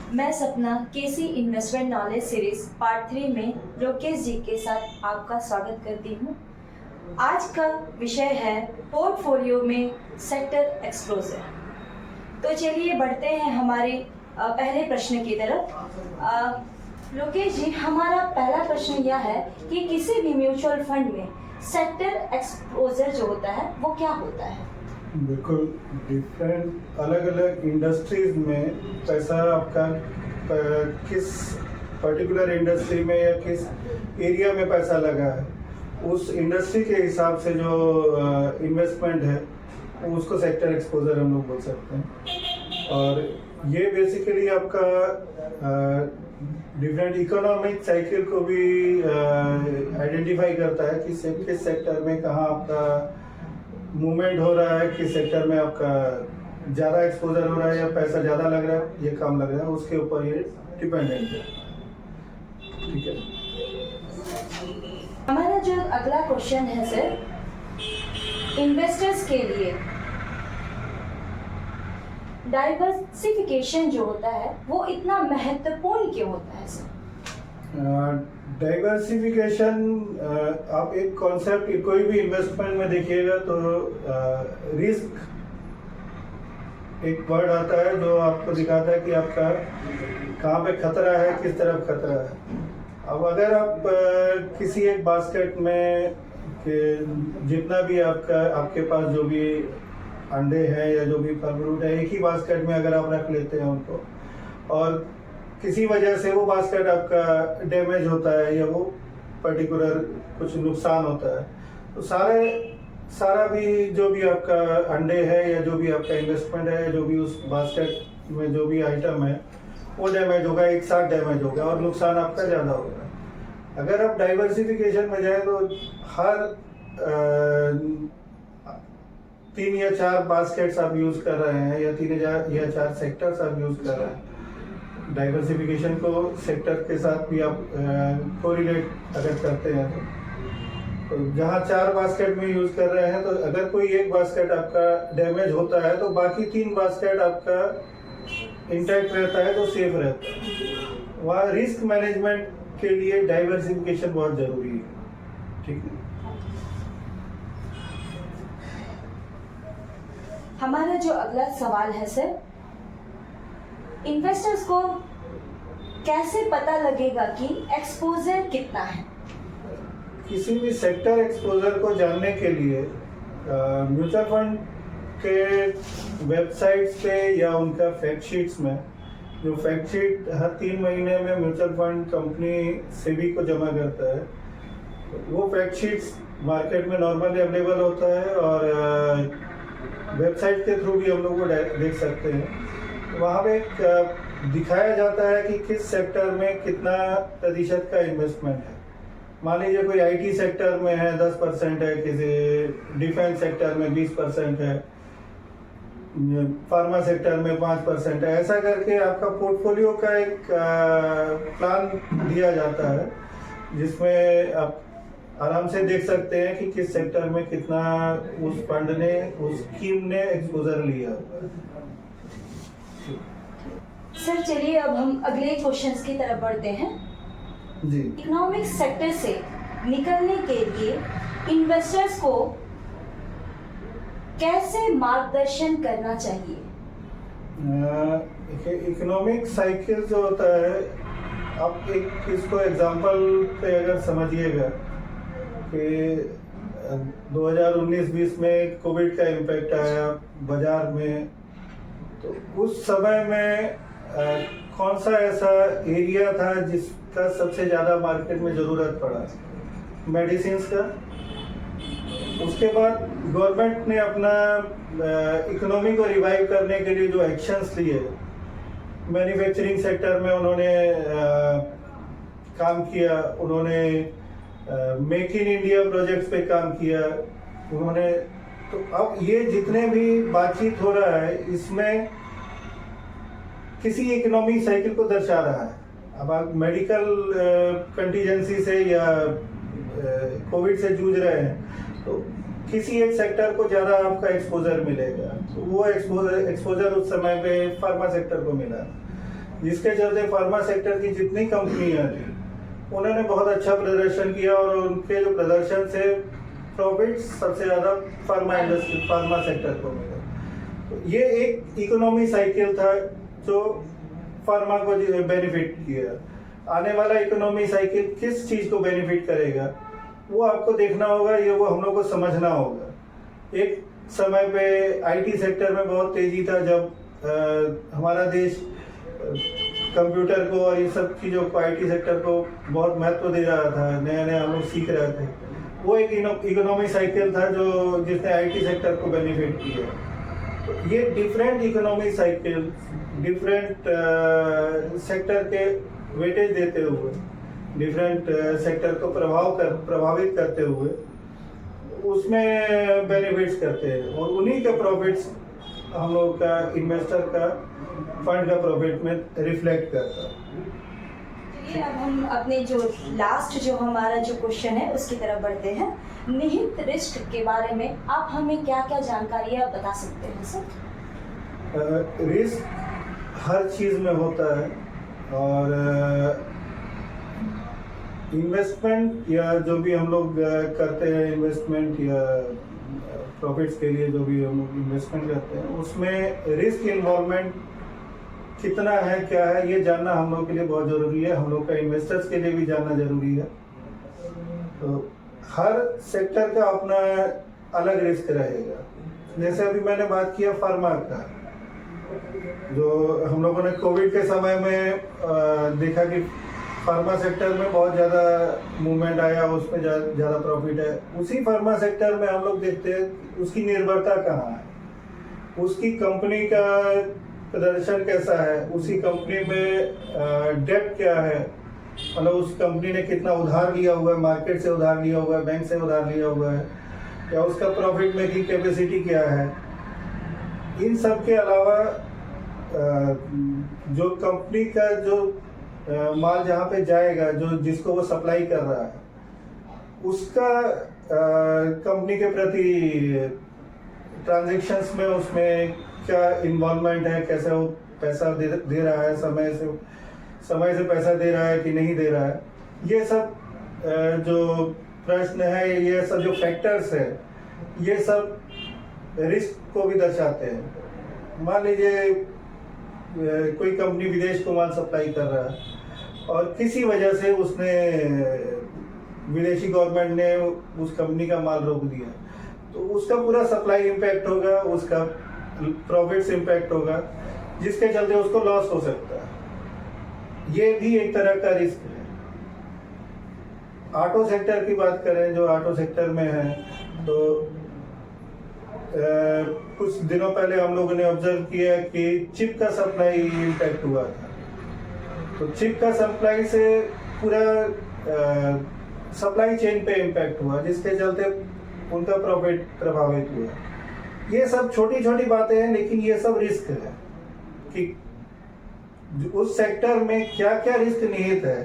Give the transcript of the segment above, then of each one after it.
मैं सपना केसी investment knowledge series part 3 में लोकेश जी के साथ आपका स्वागत करती हूँ। आज का विषय है पोर्टफोलियो में सेक्टर एक्सपोजर। तो चलिए बढ़ते हैं हमारे पहले प्रश्न की तरफ। लोकेश जी, हमारा पहला प्रश्न यह है कि किसी भी म्यूचुअल फंड में सेक्टर एक्सपोजर जो होता है वो क्या होता है? बिल्कुल डिफरेंट अलग अलग इंडस्ट्रीज में पैसा आपका किस पर्टिकुलर इंडस्ट्री में या किस एरिया में पैसा लगा है, उस इंडस्ट्री के हिसाब से जो इन्वेस्टमेंट है उसको सेक्टर एक्सपोजर हम लोग बोल सकते हैं। और ये बेसिकली आपका डिफरेंट इकोनॉमिक साइकिल को भी आइडेंटिफाई करता है कि किस सेक्टर में कहाँ आपका मूवमेंट हो रहा है, किस सेक्टर में आपका ज़्यादा एक्सपोजर हो रहा है या पैसा ज़्यादा लग रहा है, ये कम लग रहा है, उसके ऊपर ये डिपेंडेंट है। ठीक है, हमारा जो अगला क्वेश्चन है सर, इन्वेस्टर्स के लिए डाइवर्सिफिकेशन जो होता है वो इतना महत्वपूर्ण क्यों होता है सर? डाइवर्सिफिकेशन आप एक कॉन्सेप्ट कोई भी इन्वेस्टमेंट में देखिएगा तो रिस्क एक वर्ड आता है जो आपको दिखाता है कि आपका कहाँ पे खतरा है, किस तरफ खतरा है। अब अगर आप किसी एक बास्केट में जितना भी आपके पास जो भी अंडे हैं या जो भी फल फ्रूट है, एक ही बास्केट में अगर आप रख लेते हैं उनको और किसी वजह से वो बास्केट आपका डैमेज होता है या वो पर्टिकुलर कुछ नुकसान होता है, तो सारा भी जो भी आपका अंडे है या जो भी आपका इन्वेस्टमेंट है, जो भी उस बास्केट में जो भी आइटम है वो डैमेज होगा, एक साथ डैमेज होगा और नुकसान आपका ज़्यादा होगा। अगर आप डाइवर्सिफिकेशन में जाएं तो हर 3 या 4 बास्केट्स आप यूज़ कर रहे हैं या 3 या 4 सेक्टर्स आप यूज़ कर रहे हैं। डाइवर्सिफिकेशन को सेक्टर के साथ भी आप कोरिलेट अगर करते हैं तो जहाँ 4 बास्केट में यूज़ कर रहे हैं तो अगर कोई एक बास्केट आपका डैमेज होता है तो बाकी 3 बास्केट आपका इंटैक्ट रहता है, तो सेफ रहता है। वहाँ रिस्क मैनेजमेंट के लिए डाइवर्सिफिकेशन बहुत ज़रूरी है। ठीक है, हमारा जो अगला सवाल है सर, इन्वेस्टर्स को कैसे पता लगेगा कि एक्सपोजर कितना है? किसी भी सेक्टर एक्सपोजर को जानने के लिए म्यूचुअल फंड के वेबसाइट्स पे या उनका फैक्ट शीट्स में, जो फैक्ट शीट हर 3 महीने में म्यूचुअल फंड कंपनी सेबी को जमा करता है, वो फैक्ट शीट्स मार्केट में नॉर्मली अवेलेबल होता है और वेबसाइट के थ्रू भी हम लोग को देख सकते हैं। वहाँ पे दिखाया जाता है कि किस सेक्टर में कितना प्रतिशत का इन्वेस्टमेंट है। मान लीजिए कोई आईटी सेक्टर में है 10% है, किसी डिफेंस सेक्टर में 20% है, फार्मा सेक्टर में 5% है। ऐसा करके आपका पोर्टफोलियो का एक प्लान दिया जाता है जिसमें आप आराम से देख सकते हैं कि किस सेक्टर में कितना उस फंड ने, उस स्कीम ने एक्सपोजर लिया। सर चलिए अब हम अगले क्वेश्चंस की तरफ बढ़ते हैं जी। इकोनॉमिक सेक्टर से निकलने के लिए इन्वेस्टर्स को कैसे मार्गदर्शन करना चाहिए? इकोनॉमिक साइकिल जो होता है, आप एक इसको एग्जांपल पे अगर समझिएगा कि 2019-20 में कोविड का इम्पैक्ट आया बाजार में, तो उस समय में कौन सा ऐसा एरिया था जिसका सबसे ज़्यादा मार्केट में ज़रूरत पड़ा? मेडिसिन्स का। उसके बाद गवर्नमेंट ने अपना इकोनॉमी को रिवाइव करने के लिए जो एक्शंस लिए, मैन्युफैक्चरिंग सेक्टर में उन्होंने काम किया, उन्होंने मेक इन इंडिया प्रोजेक्ट्स पे काम किया उन्होंने। तो अब ये जितने भी बातचीत हो रहा है इसमें किसी इकोनॉमिक साइकिल को दर्शा रहा है। अब आप मेडिकल कंटीजेंसी से या कोविड से जूझ रहे हैं तो किसी एक सेक्टर को ज़्यादा आपका एक्सपोजर मिलेगा, तो वो एक्सपोजर उस समय पे फार्मा सेक्टर को मिला। जिसके चलते फार्मा सेक्टर की जितनी कंपनियां थी उन्होंने बहुत अच्छा प्रदर्शन किया और उनके जो प्रदर्शन से प्रॉफिट सबसे ज़्यादा फार्मा सेक्टर को मिला। तो ये एक इकोनॉमी साइकिल था जो फार्मा को बेनिफिट किया। आने वाला इकोनॉमी साइकिल किस चीज़ को बेनिफिट करेगा वो आपको देखना होगा, ये वो हम लोग को समझना होगा। एक समय पे आईटी सेक्टर में बहुत तेजी था, जब हमारा देश कंप्यूटर को और ये सब चीज़ों को, आईटी सेक्टर को बहुत महत्व दे रहा था, नया नया हम लोग सीख रहे थे। वो एक इकोनॉमिक साइकिल था जो जिसने आईटी सेक्टर को बेनिफिट किया। तो ये different economic cycle different sector के वेटेज देते हुए, डिफरेंट सेक्टर को प्रभावित करते हुए उसमें बेनिफिट्स करते हैं और उन्हीं के प्रॉफिट्स हम लोग का इन्वेस्टर का फंड का प्रॉफिट में रिफ्लेक्ट करता है। चलिए अब हम अपने जो लास्ट जो हमारा जो क्वेश्चन है उसकी तरफ बढ़ते हैं। निहित रिस्क के बारे में आप हमें क्या क्या जानकारियाँ बता सकते हैं सर? रिस्क हर चीज़ में होता है और इन्वेस्टमेंट या जो भी हम लोग करते हैं, इन्वेस्टमेंट या प्रॉफिट्स के लिए जो भी हम लोग इन्वेस्टमेंट करते हैं उसमें रिस्क इन्वॉल्वमेंट कितना है, क्या है, ये जानना हम लोग के लिए बहुत ज़रूरी है। हम लोग का इन्वेस्टर्स के लिए भी जानना ज़रूरी है। तो हर सेक्टर का अपना अलग रिस्क रहेगा। जैसे अभी मैंने बात किया फार्मा का, जो हम लोगों ने कोविड के समय में देखा कि फार्मा सेक्टर में बहुत ज़्यादा मूवमेंट आया, उसमें ज़्यादा प्रॉफिट है। उसी फार्मा सेक्टर में हम लोग देखते हैं उसकी निर्भरता कहाँ है, उसकी कंपनी का प्रदर्शन कैसा है, उसी कंपनी में डेट क्या है, मतलब उस कंपनी ने कितना उधार लिया हुआ है, मार्केट से उधार लिया हुआ है, बैंक से उधार लिया हुआ है, या उसका प्रॉफिट मेकिंग कैपेसिटी क्या है। इन सब के अलावा जो कंपनी का जो माल जहाँ पे जाएगा, जो जिसको वो सप्लाई कर रहा है, उसका कंपनी के प्रति ट्रांजैक्शंस में उसमें क्या इन्वॉल्वमेंट है, कैसे वो पैसा दे रहा है, समय से पैसा दे रहा है कि नहीं दे रहा है। ये सब जो प्रश्न है, ये सब जो फैक्टर्स है, ये सब रिस्क को भी दर्शाते हैं। मान लीजिए कोई कंपनी विदेश को माल सप्लाई कर रहा है और किसी वजह से उसने विदेशी गवर्नमेंट ने उस कंपनी का माल रोक दिया, तो उसका पूरा सप्लाई इम्पैक्ट होगा, उसका प्रॉफिट्स इम्पैक्ट होगा, जिसके चलते उसको लॉस हो सकता है। ये भी एक तरह का रिस्क है। ऑटो सेक्टर की बात करें, जो ऑटो सेक्टर में है, तो कुछ दिनों पहले हम लोगों ने ऑब्जर्व किया कि चिप का सप्लाई इम्पैक्ट हुआ था। तो चिप का सप्लाई से पूरा सप्लाई चेन पे इम्पैक्ट हुआ, जिसके चलते उनका प्रॉफिट प्रभावित हुआ। ये सब छोटी छोटी बातें हैं, लेकिन ये सब रिस्क है कि उस सेक्टर में क्या क्या रिस्क निहित है।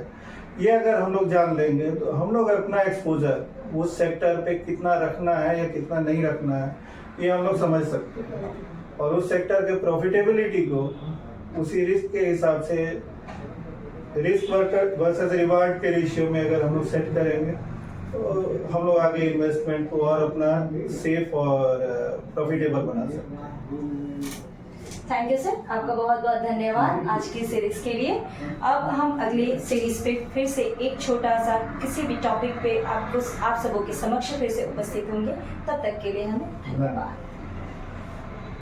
ये अगर हम लोग जान लेंगे तो हम लोग अपना एक्सपोजर उस सेक्टर पे कितना रखना है या कितना नहीं रखना है, ये हम लोग समझ सकते हैं। और उस सेक्टर के प्रॉफिटेबिलिटी को उसी रिस्क के हिसाब से, रिस्क वर्सेस रिवार्ड के रेशियो में अगर हम लोग सेट करेंगे तो हम लोग आगे इन्वेस्टमेंट को और अपना सेफ और प्रॉफिटेबल बना सकते हैं। थैंक यू सर, आपका बहुत बहुत धन्यवाद आज की सीरीज के लिए। अब हम अगली सीरीज पे फिर से एक छोटा सा किसी भी टॉपिक पे आप सबों के समक्ष फिर से उपस्थित होंगे। तब तक के लिए हमें धन्यवाद।